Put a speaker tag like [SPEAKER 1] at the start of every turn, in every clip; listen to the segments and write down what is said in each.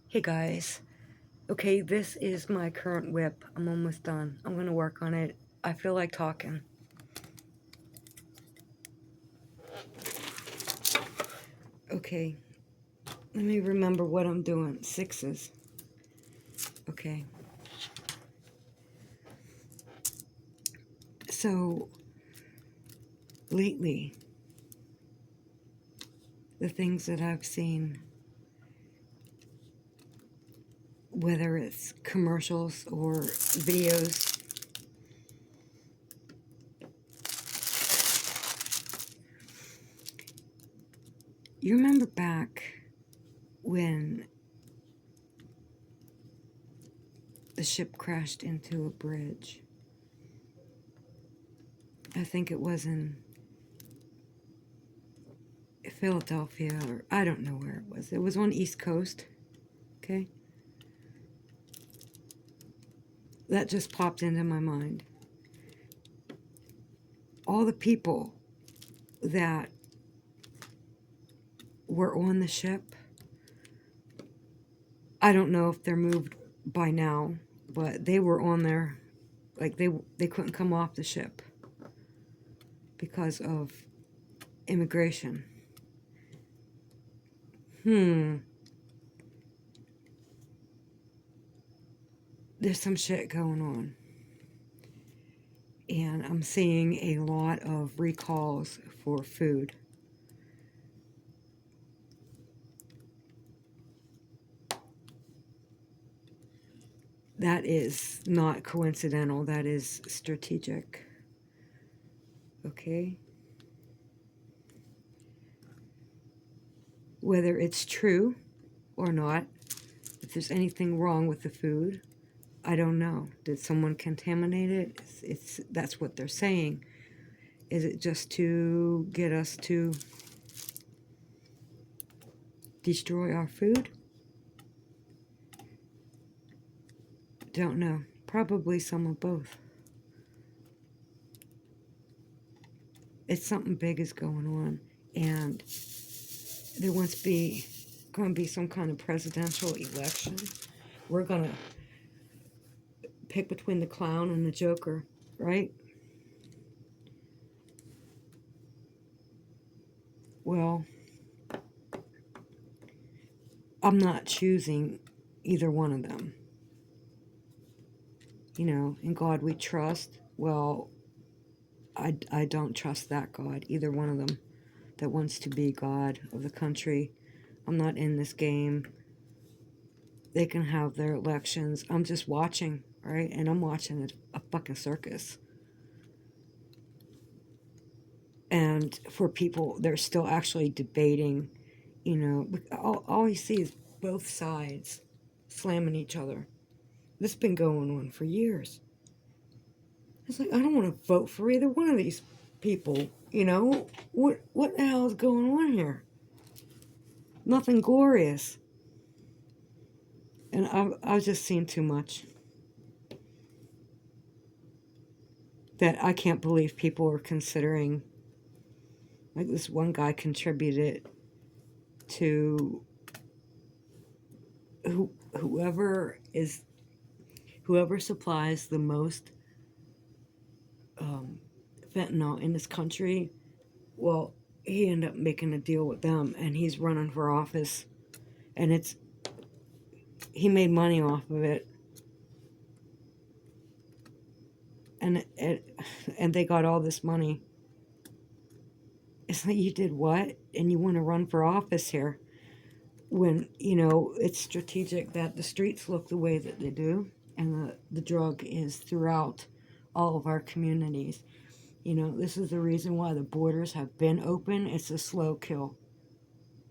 [SPEAKER 1] Hey guys. Okay, this is my current whip. I'm almost done. I'm gonna work on it. I feel like talking. Okay, let me remember what I'm doing. Sixes. Okay. So, lately, the things that I've seen, whether it's commercials or videos, you remember back when the ship crashed into a bridge? I think it was in Philadelphia, or I don't know where it was. It was on East Coast, okay? That just popped into my mind. All the people that were on the ship, I don't know if they're moved by now, but they were on there, like they couldn't come off the ship because of immigration. There's some shit going on. And I'm seeing a lot of recalls for food. That is not coincidental, that is strategic. Okay? Whether it's true or not, if there's anything wrong with the food, I don't know. Did someone contaminate it? That's what they're saying. Is it just to get us to destroy our food? Don't know. Probably some of both. It's something big is going on, and there wants to be going to be some kind of presidential election. We're going to pick between the clown and the Joker, right? Well, I'm not choosing either one of them. You know, in God we trust. Well, I don't trust that God, either one of them that wants to be God of the country. I'm not in this game. They can have their elections. I'm just watching, right? And I'm watching a fucking circus. And for people, they're still actually debating, you know, all you see is both sides slamming each other. This has been going on for years. It's like, I don't want to vote for either one of these people, you know? What the hell is going on here? Nothing glorious. And I've just seen too much. That I can't believe people are considering. Like this one guy contributed to whoever supplies the most fentanyl in this country. Well, he ended up making a deal with them, and he's running for office, and he made money off of it, and they got all this money. It's like, you did what? And you want to run for office here when, you know, it's strategic that the streets look the way that they do, and the drug is throughout all of our communities. You know, this is the reason why the borders have been open. It's a slow kill.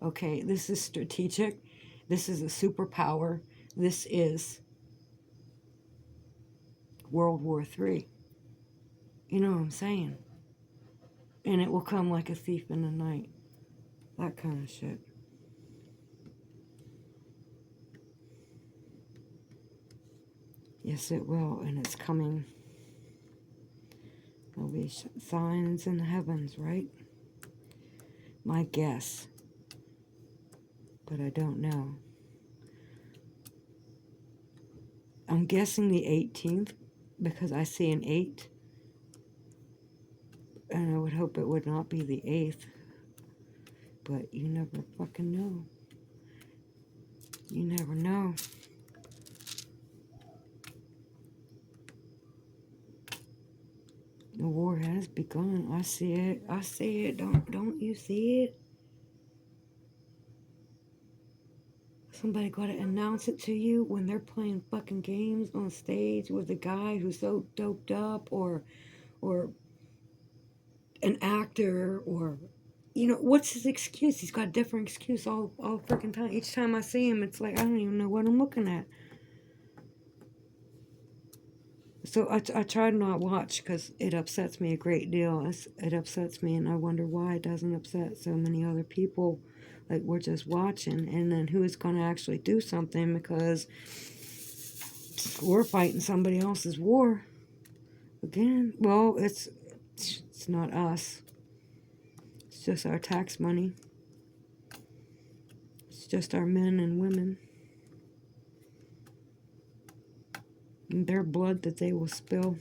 [SPEAKER 1] Okay, this is strategic. This is a superpower. This is World War III. You know what I'm saying? And it will come like a thief in the night. That kind of shit. Yes, it will, and it's coming. There'll be signs in the heavens, right? My guess. But I don't know. I'm guessing the 18th because I see an 8. And I would hope it would not be the 8th. But you never fucking know. You never know. The war has begun. I see it. I see it. Don't you see it? Somebody got to announce it to you when they're playing fucking games on stage with a guy who's so doped up, or an actor, or what's his excuse? He's got a different excuse all freaking time. Each time I see him, it's like I don't even know what I'm looking at. So I try to not watch because it upsets me a great deal. It upsets me, and I wonder why it doesn't upset so many other people. Like, we're just watching, and then who's going to actually do something, because we're fighting somebody else's war again. Well, it's not us. It's just our tax money. It's just our men and women. And their blood that they will spill.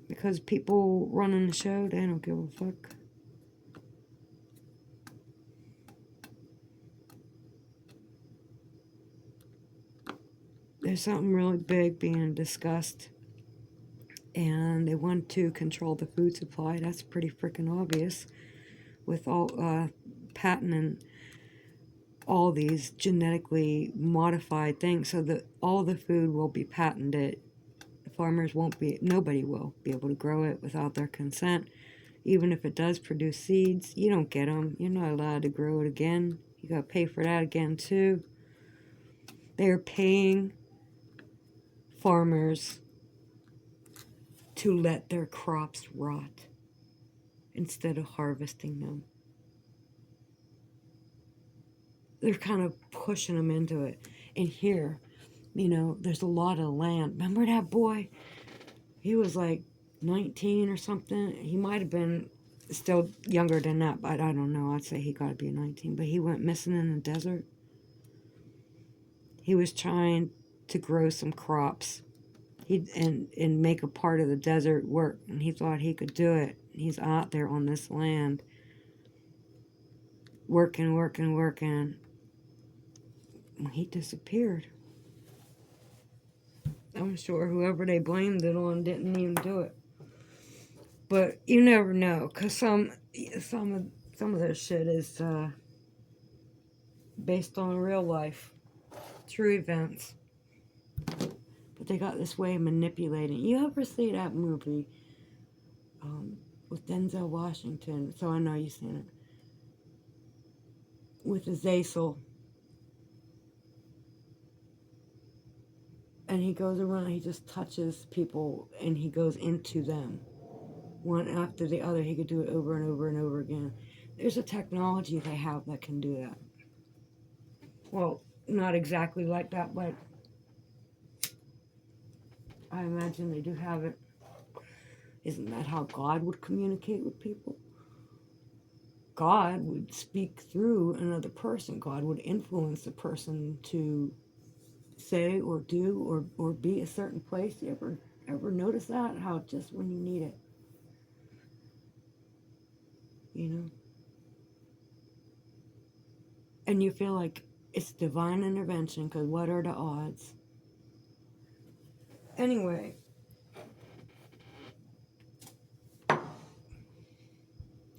[SPEAKER 1] Because people running the show, they don't give a fuck. There's something really big being discussed. And they want to control the food supply. That's pretty freaking obvious. With all patenting all these genetically modified things, so that all the food will be patented. Farmers won't be, nobody will be able to grow it without their consent. Even if it does produce seeds, you don't get them. You're not allowed to grow it again. You gotta pay for that again too. They're paying farmers to let their crops rot instead of harvesting them. They're kind of pushing them into it. And here, there's a lot of land. Remember that boy? He was like 19 or something. He might have been still younger than that, but I don't know. I'd say he got to be 19. But he went missing in the desert. He was trying to grow some crops and make a part of the desert work, and he thought he could do it. He's out there on this land working. He disappeared. I'm sure whoever they blamed it on didn't even do it. But you never know, because some of this shit is based on real life, true events. But they got this way of manipulating. You ever see that movie with Denzel Washington? So I know you've seen it. With Azazel. And he goes around, he just touches people, and he goes into them. One after the other, he could do it over and over and over again. There's a technology they have that can do that. Well, not exactly like that, but I imagine they do have it. Isn't that how God would communicate with people? God would speak through another person. God would influence the person to say or do or be a certain place. You ever notice that? How just when you need it, And you feel like it's divine intervention, because what are the odds? Anyway,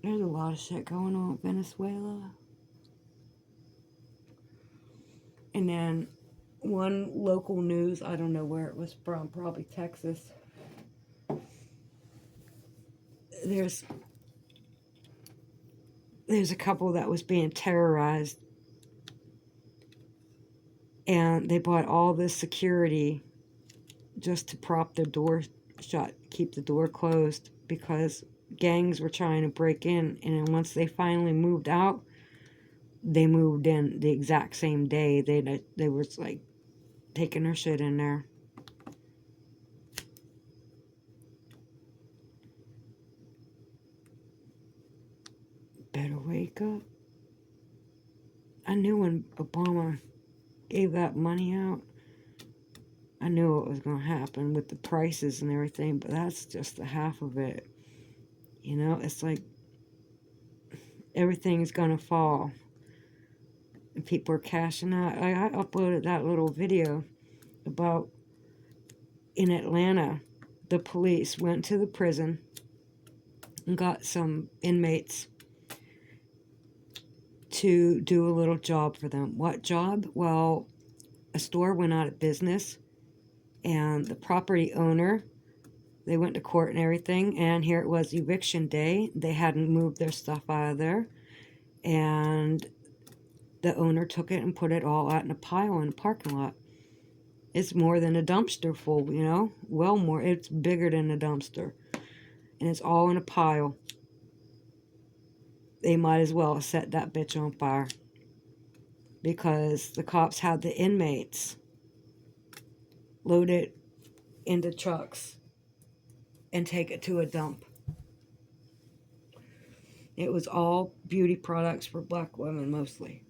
[SPEAKER 1] there's a lot of shit going on in Venezuela. And then one local news, I don't know where it was from, probably Texas. There's a couple that was being terrorized, and they bought all this security just to prop their door shut, keep the door closed, because gangs were trying to break in. And then once they finally moved out, they moved in the exact same day. They was like taking their shit in there. Better wake up. I knew when Obama gave that money out, I knew what was going to happen with the prices and everything, but that's just the half of it. You know, it's like everything is going to fall. And people are cashing out. I uploaded that little video about in Atlanta, the police went to the prison and got some inmates to do a little job for them. What job? Well, a store went out of business, and the property owner, they went to court and everything, and here it was eviction day. They hadn't moved their stuff out of there, and the owner took it and put it all out in a pile in the parking lot. It's more than a dumpster full, you know? Well, more. It's bigger than a dumpster. And it's all in a pile. They might as well have set that bitch on fire. Because the cops had the inmates load it into trucks and take it to a dump. It was all beauty products for black women, mostly.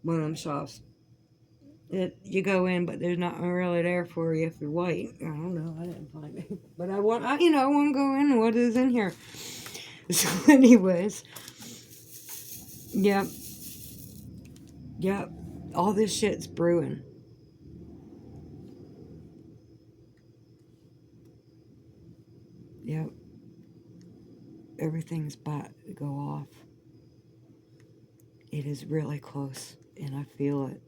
[SPEAKER 1] One of them shops. You go in, but there's not really there for you if you're white. I don't know. I didn't find it, but I want to go in. What is in here? So, anyways, yep, all this shit's brewing. Yep, everything's about to go off. It is really close, and I feel it.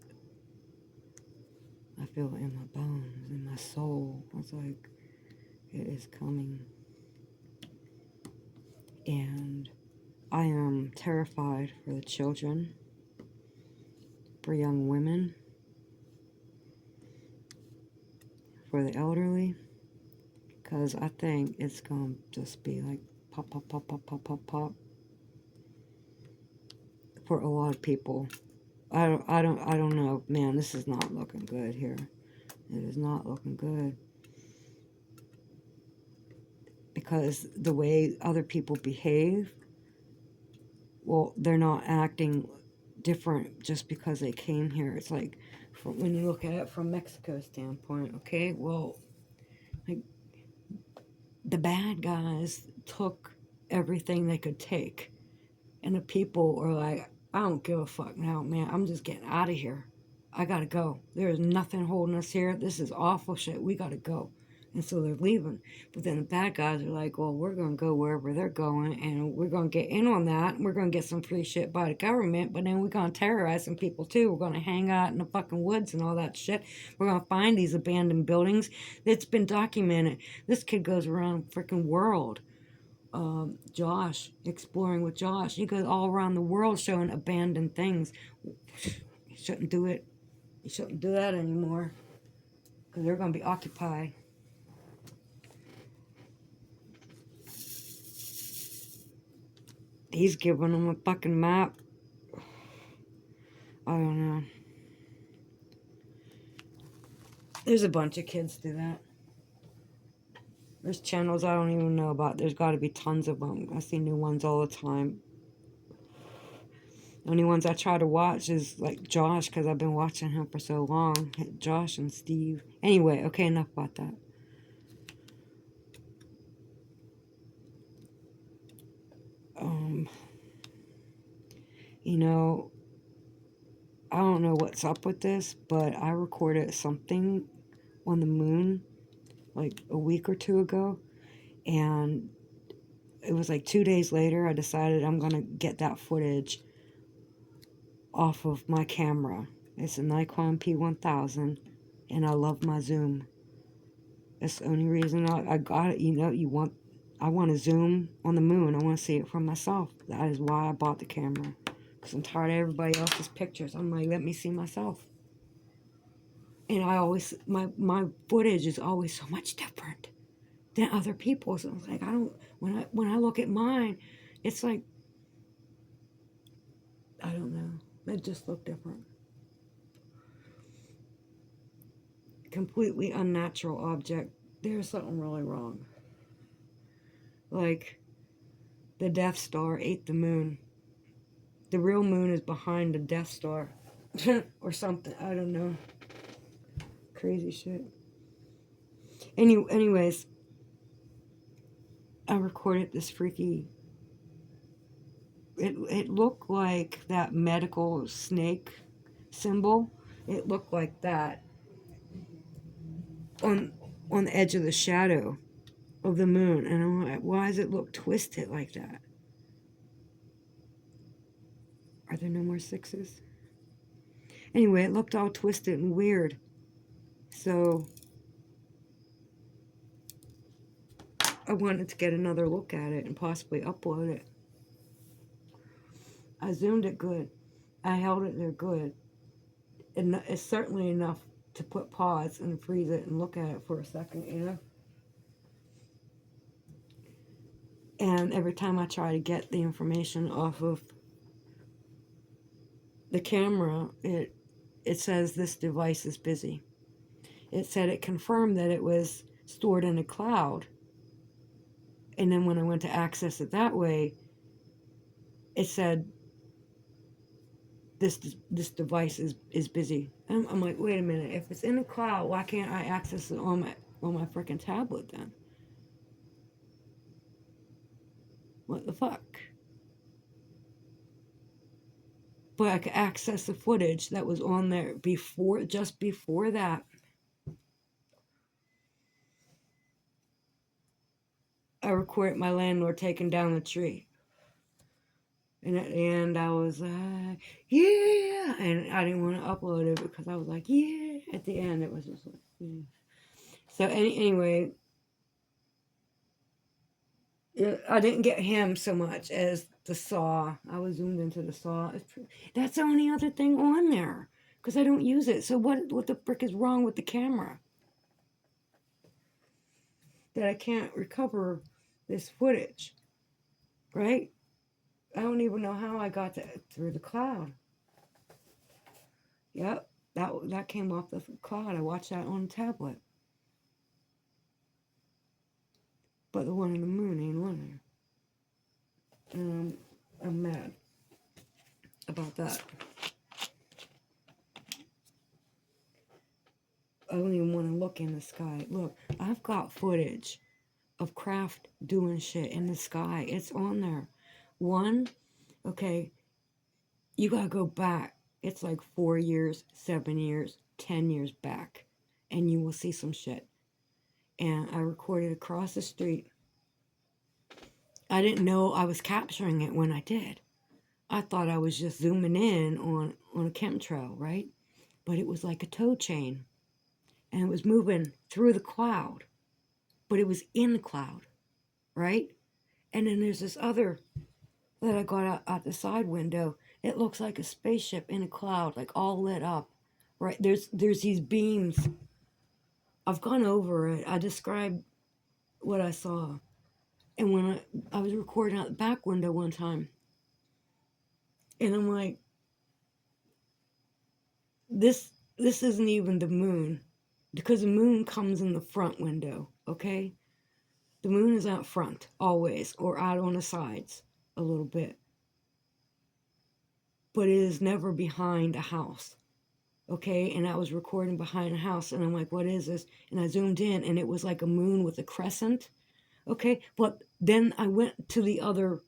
[SPEAKER 1] I feel it in my bones, in my soul. It's like it is coming. And I am terrified for the children, for young women, for the elderly, because I think it's going to just be like pop, pop, pop, pop, pop, pop, pop for a lot of people. I don't know. Man, this is not looking good here. It is not looking good. Because the way other people behave, well, they're not acting different just because they came here. It's like, when you look at it from Mexico's standpoint, okay, well, like, the bad guys took everything they could take. And the people are like, I don't give a fuck now, man. I'm just getting out of here. I gotta go. There is nothing holding us here. This is awful shit. We gotta go. And so they're leaving. But then the bad guys are like, well, we're going to go wherever they're going, and we're going to get in on that. And we're going to get some free shit by the government, but then we're going to terrorize some people too. We're going to hang out in the fucking woods and all that shit. We're going to find these abandoned buildings. It's been documented. This kid goes around the freaking world. Josh, exploring with Josh. He goes all around the world showing abandoned things. You shouldn't do it. You shouldn't do that anymore, because they're going to be occupied. He's giving them a fucking map. I don't know. There's a bunch of kids do that. There's channels I don't even know about. There's got to be tons of them. I see new ones all the time. The only ones I try to watch is like Josh, because I've been watching him for so long. Josh and Steve. Anyway, okay, enough about that. You know, I don't know what's up with this, but I recorded something on the moon like a week or two ago, and it was like 2 days later I decided I'm gonna get that footage off of my camera. It's a Nikon P1000, and I love my zoom. That's the only reason I got it. You know, I want to zoom on the moon. I want to see it for myself. That is why I bought the camera, because I'm tired of everybody else's pictures. I'm like, let me see myself. And I always, my footage is always so much different than other people's. So it's like, when I look at mine, it's like, I don't know. It just looked different. Completely unnatural object. There's something really wrong. Like, the Death Star ate the moon. The real moon is behind the Death Star. Or something. I don't know. crazy shit. Anyways, I recorded this freaky. It looked like that medical snake symbol. It looked like that on the edge of the shadow of the moon, and I'm like, why does it look twisted like that? Are there no more sixes? Anyway, it looked all twisted and weird. So I wanted to get another look at it and possibly upload it. I zoomed it good. I held it there good. And it's certainly enough to put pause and freeze it and look at it for a second, you know? And every time I try to get the information off of the camera, it says this device is busy. It said it confirmed that it was stored in a cloud. And then when I went to access it that way, it said this device is busy. And I'm like, wait a minute, if it's in the cloud, why can't I access it on my freaking tablet then? What the fuck? But I could access the footage that was on there just before that. I recorded my landlord taking down the tree. And at the end, I was like, yeah. And I didn't want to upload it because I was like, yeah. At the end, it was just like, yeah. So anyway, I didn't get him so much as the saw. I was zoomed into the saw. That's the only other thing on there because I don't use it. So what the frick is wrong with the camera? That I can't recover this footage, right? I don't even know how I got through the cloud. Yep, that came off the cloud. I watched that on the tablet. But the one in the moon ain't on there. And I'm mad about that. I don't even want to look in the sky. Look, I've got footage of craft doing shit in the sky. It's on there. One, okay, you gotta go back. It's like 4 years, 7 years, 10 years back, and you will see some shit. And I recorded across the street. I didn't know I was capturing it when I did. I thought I was just zooming in on a chemtrail, right? But it was like a tow chain. And it was moving through the cloud. But it was in the cloud, right? And then there's this other that I got out the side window. It looks like a spaceship in a cloud, like all lit up, right? There's these beams. I've gone over it. I described what I saw. And when I was recording out the back window one time, and I'm like, this isn't even the moon, because the moon comes in the front window, okay? The moon is out front, always, or out on the sides a little bit. But it is never behind a house, okay? And I was recording behind a house, and I'm like, what is this? And I zoomed in, and it was like a moon with a crescent, okay? But then I went to the other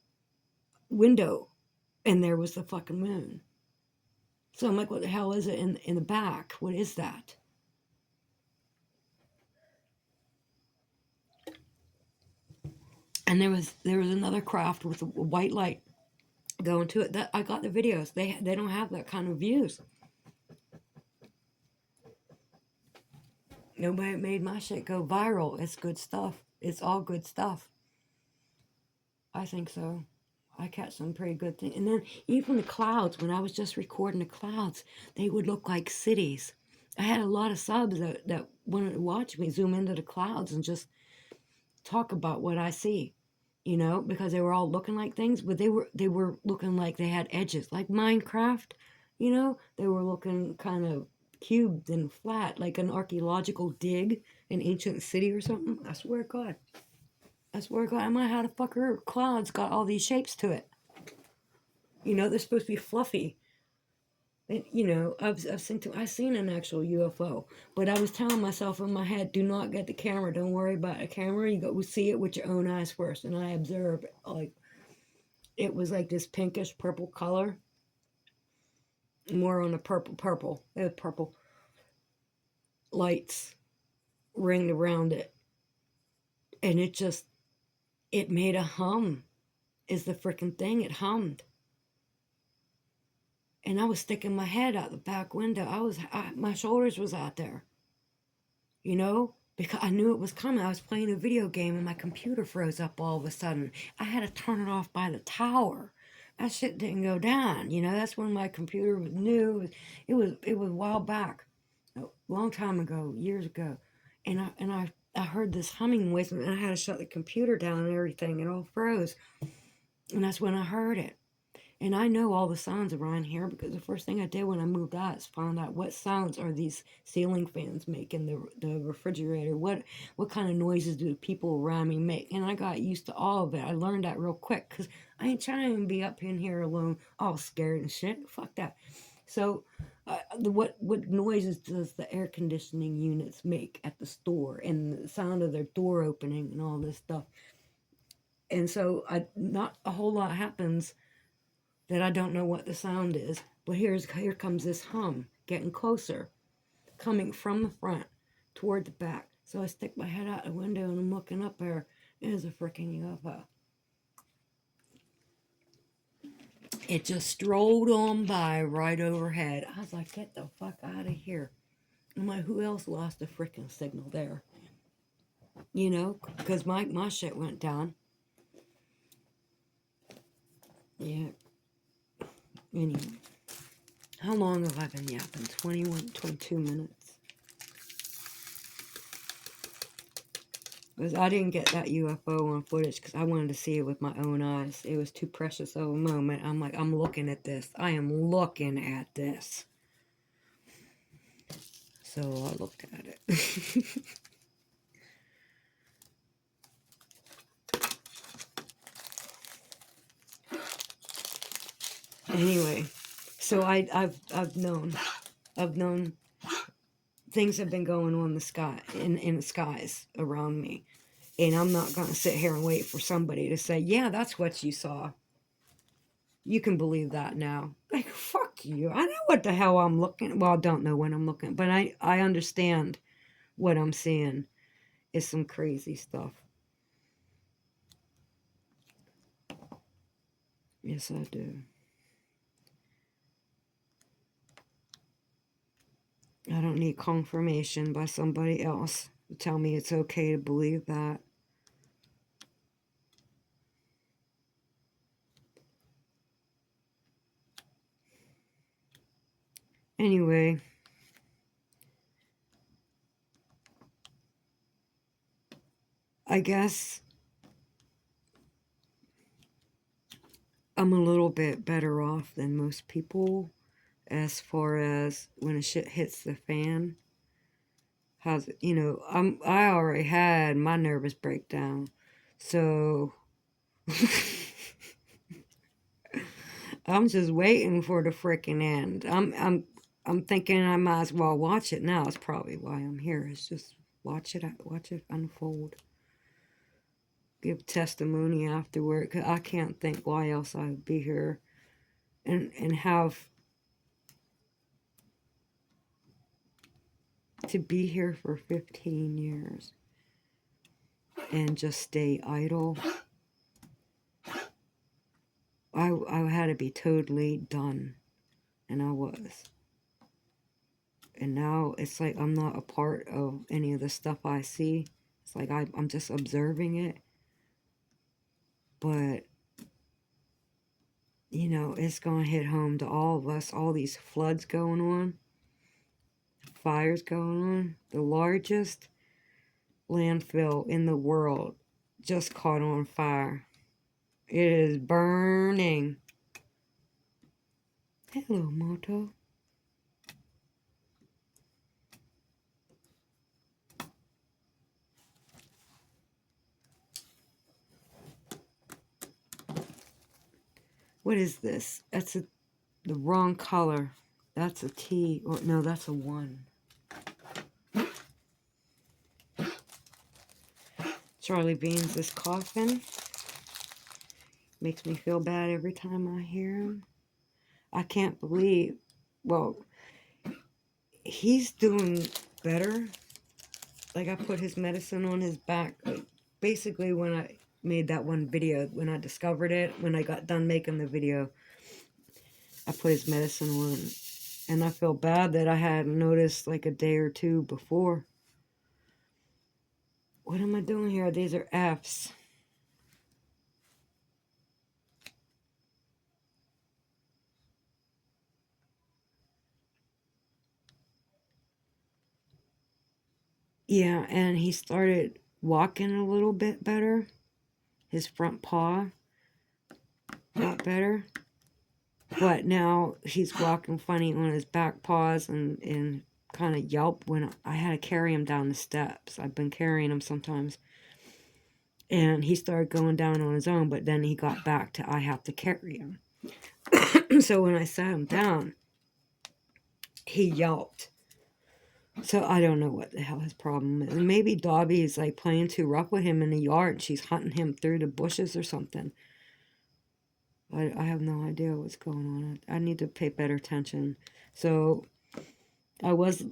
[SPEAKER 1] window, and there was the fucking moon. So I'm like, what the hell is it in the back? What is that? And there was another craft with a white light going to it. That I got the videos. They don't have that kind of views. Nobody made my shit go viral. It's good stuff. It's all good stuff. I think so. I catch some pretty good things. And then even the clouds, when I was just recording the clouds, they would look like cities. I had a lot of subs that wanted to watch me zoom into the clouds and just talk about what I see, you know, because they were all looking like things, but they were looking like they had edges, like Minecraft, you know. They were looking kind of cubed and flat, like an archaeological dig, an ancient city or something. I swear to God. I swear to God, I might have how the fucker clouds got all these shapes to it. You know, they're supposed to be fluffy. And, you know, I've seen an actual UFO, but I was telling myself in my head, do not get the camera. Don't worry about the camera. You go see it with your own eyes first. And I observed, like, it was like this pinkish purple color, more on the purple. It was purple lights ringed around it, and it made a hum. Is the freaking thing? It hummed, and I was sticking my head out the back window. My shoulders was out there, you know, because I knew it was coming. I was playing a video game and my computer froze up all of a sudden. I had to turn it off by the tower. That shit didn't go down. You know, that's when my computer was new. It was a while back, a long time ago, years ago, and I heard this humming noise and I had to shut the computer down and everything. It all froze, and that's when I heard it. And I know all the sounds around here because the first thing I did when I moved out is find out what sounds are these ceiling fans making, the refrigerator, what kind of noises do the people around me make. And I got used to all of it. I learned that real quick because I ain't trying to be up in here alone all scared and shit. Fuck that. So what noises does the air conditioning units make at the store, and the sound of their door opening and all this stuff. And so not a whole lot happens that I don't know what the sound is. But here comes this hum getting closer, coming from the front toward the back. So I stick my head out the window and I'm looking up there. There's a freaking UFO. It just strolled on by right overhead. I was like, get the fuck out of here. I'm like, who else lost a freaking signal there? You know, because my shit went down. Yeah. Anyway. How long have I been yapping? 21, 22 minutes. Because I didn't get that UFO on footage because I wanted to see it with my own eyes. It was too precious of a moment. I'm like, I'm looking at this. I am looking at this. So I looked at it. Anyway, so I've known things have been going on in the sky in the skies around me. And I'm not gonna sit here and wait for somebody to say, yeah, that's what you saw. You can believe that now. Like, fuck you. I know what the hell I'm looking. Well, I don't know when I'm looking, but I understand what I'm seeing is some crazy stuff. Yes, I do. I don't need confirmation by somebody else to tell me it's okay to believe that. Anyway, I guess I'm a little bit better off than most people as far as when a shit hits the fan. How's it, I already had my nervous breakdown. So I'm just waiting for the freaking end. I'm thinking I might as well watch it now. It's probably why I'm here. It's just watch it unfold. Give testimony afterward. 'Cause I can't think why else I would be here and have to be here for 15 years and just stay idle. I had to be totally done, and I was. And now it's like I'm not a part of any of the stuff I see. It's like I'm just observing it. But, it's going to hit home to all of us. All these floods going on, fires going on. The largest landfill in the world just caught on fire. It is burning. Hello, Moto. What is this? That's the wrong color. That's a T, or no, that's a 1. Charlie Beans is coughing. Makes me feel bad every time I hear him. I can't believe, well, he's doing better. Like, I put his medicine on his back. Like, basically, when I made that one video, when I discovered it, when I got done making the video, I put his medicine on. And I feel bad that I hadn't noticed like a day or two before. What am I doing here? These are F's. Yeah, and he started walking a little bit better. His front paw got better. But now he's walking funny on his back paws and kind of yelp when I had to carry him down the steps. I've been carrying him sometimes. And he started going down on his own, but then he got back to I have to carry him. So when I sat him down, he yelped. So I don't know what the hell his problem is. And maybe Dobby is like playing too rough with him in the yard and she's hunting him through the bushes or something. I have no idea what's going on. I need to pay better attention. So I was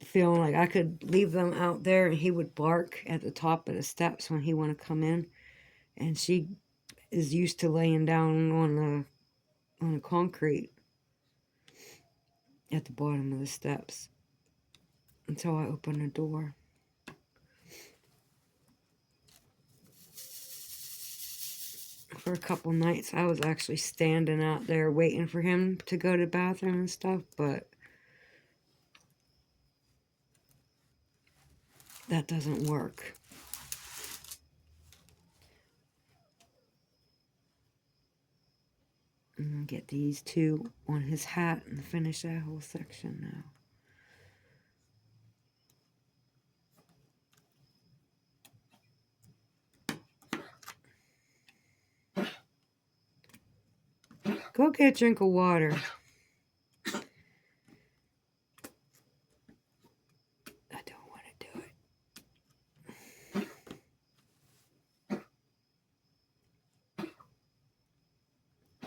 [SPEAKER 1] feeling like I could leave them out there and he would bark at the top of the steps when he want to come in. And she is used to laying down on the concrete at the bottom of the steps until I open the door. For a couple nights, I was actually standing out there waiting for him to go to the bathroom and stuff, but that doesn't work. I'm gonna get these two on his hat and finish that whole section now. Go get a drink of water. I don't want to do it.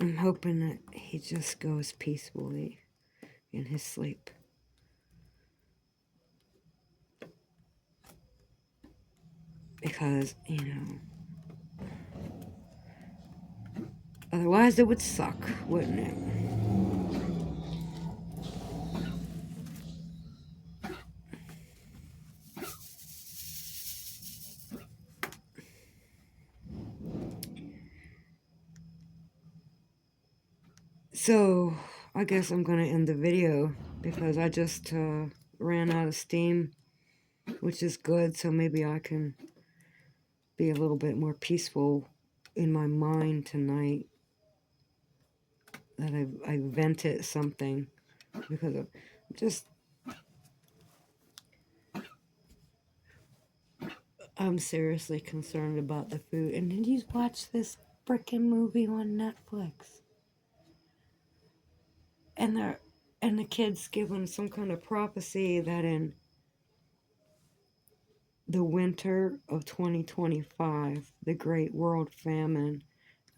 [SPEAKER 1] I'm hoping that he just goes peacefully in his sleep. Because, you know, otherwise it would suck, wouldn't it? So, I guess I'm going to end the video because I just ran out of steam, which is good, so maybe I can be a little bit more peaceful in my mind tonight, that I vented something, because I'm just, I'm seriously concerned about the food. And did you watch this frickin' movie on Netflix? And the kid's given some kind of prophecy that in the winter of 2025, the Great World Famine.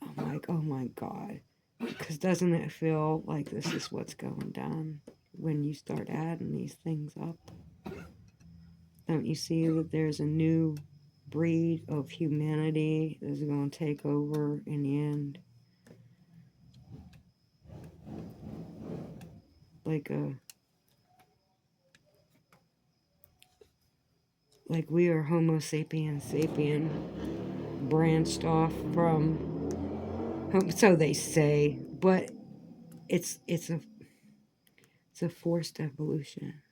[SPEAKER 1] I'm like, oh my God. Because doesn't it feel like this is what's going down when you start adding these things up? Don't you see that there's a new breed of humanity that's going to take over in the end? Like we are Homo sapiens sapien, branched off from, so they say, but it's a forced evolution.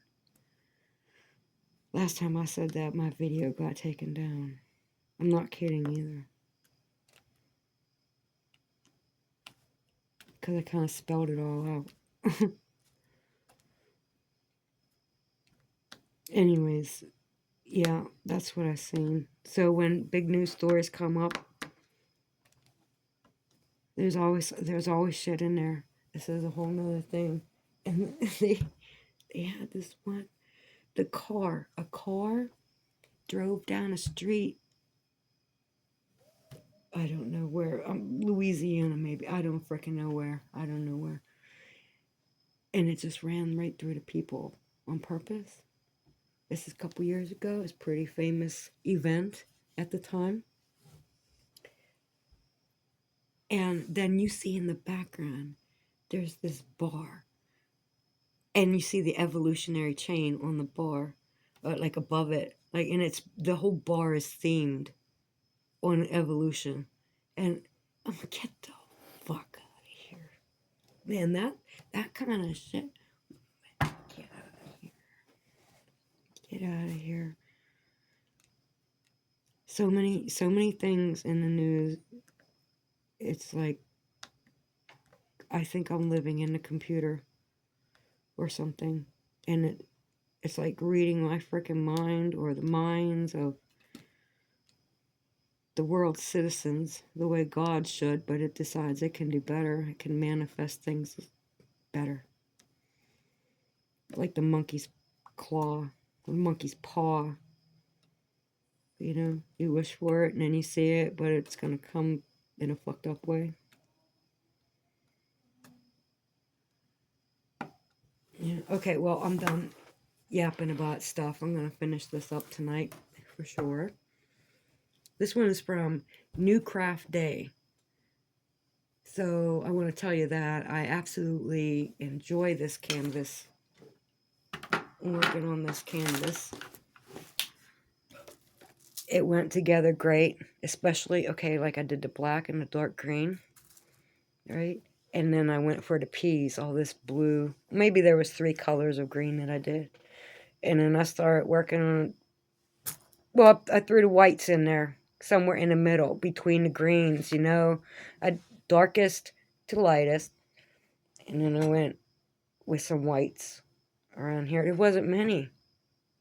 [SPEAKER 1] Last time I said that, my video got taken down. I'm not kidding either. Because I kind of spelled it all out. Anyways, yeah, that's what I've seen. So when big news stories come up, There's always shit in there. This is a whole nother thing. And they had this one, a car drove down a street. I don't know where, Louisiana maybe. I don't freaking know where. I don't know where. And it just ran right through the people on purpose. This is a couple years ago. It's a pretty famous event at the time. And then you see in the background, there's this bar. And you see the evolutionary chain on the bar, like above it. Like, and the whole bar is themed on evolution. And I'm like, get the fuck out of here. Man, that kind of shit. Get out of here. Get out of here. So many things in the news. It's like, I think I'm living in a computer or something. And it's like reading my freaking mind, or the minds of the world's citizens, the way God should, but it decides it can do better. It can manifest things better. Like the monkey's claw, the monkey's paw. You know, you wish for it and then you see it, but it's going to come in a fucked up way. Yeah. Okay, well, I'm done yapping about stuff. I'm going to finish this up tonight for sure. This one is from New Craft Day. So I want to tell you that I absolutely enjoy this canvas. I'm working on this canvas. It went together great, especially, okay, like I did the black and the dark green, right? And then I went for the peas, all this blue. Maybe there was 3 colors of green that I did. And then I started working on, well, I threw the whites in there, somewhere in the middle, between the greens, you know, darkest to lightest. And then I went with some whites around here. It wasn't many.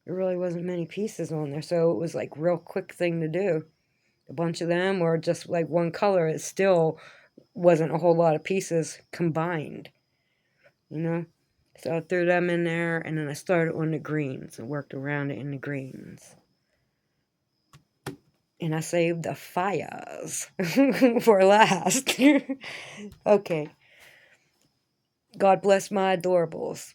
[SPEAKER 1] There really wasn't many pieces on there, so it was like real quick thing to do. A bunch of them, or just like one color, it still wasn't a whole lot of pieces combined, you know? So I threw them in there, and then I started on the greens and worked around it in the greens. And I saved the fires for last. Okay. God bless my adorables.